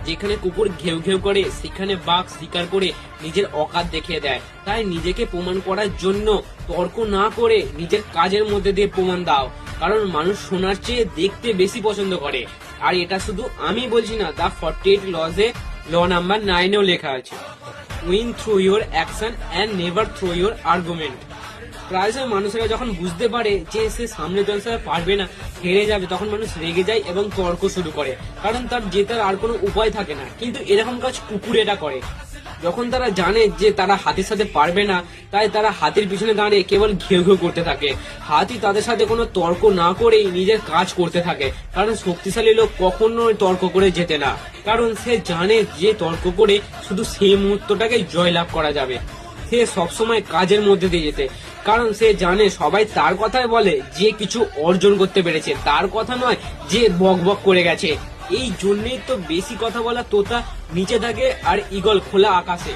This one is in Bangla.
যেখানে কুকুর ঘেউ ঘেউ করে সেখানে বাঘ শিকার করে নিজের অকাত দেখিয়ে দেয়। তাই নিজেকে প্রমাণ করার জন্য তর্ক না করে নিজের কাজের মধ্যে দিয়ে প্রমাণ দাও, কারণ মানুষ শোনার চেয়ে দেখতে বেশি পছন্দ করে। আর এটা শুধু আমি বলছি না, দ্য 48 লজে ল নাম্বার 9-এও লেখা আছে, win through your action and never through your argument. প্রায় সময় মানুষেরা যখন বুঝতে পারে যে সে সামনে জনসভায় পারবে না, হেরে যাবে, তখন মানুষ রেগে যায় এবং তর্ক শুরু করে, কারণ তার জেতার আর কোনো উপায় থাকে না। কিন্তু এরকম কাজ কুকুর এটা করে। যখন তারা জানে যে তারা হাতির সাথে পারবে না, তাই তারা হাতির পিছনে দাঁড়িয়ে কেবল ঘেউ ঘেউ করতে থাকে। হাতি তাদের সাথে কোনো তর্ক না করেই নিজের কাজ করতে থাকে, কারণ শক্তিশালী লোক কখনোই তর্ক করে জেতে না, কারণ সে জানে যে তর্ক করে শুধু সেই মুহূর্তটাকে জয়লাভ করা যাবে। সে সবসময় কাজের মধ্যে দিয়ে যেতে, কারণ সে জানে সবাই তার কথাই বলে যে কিছু অর্জন করতে পেরেছে, তার কথা নয় যে বক বক করে গেছে। এই জন্যই তো বেশি কথা বলা তোতা নিচে থাকে আর ঈগল খোলা আকাশে।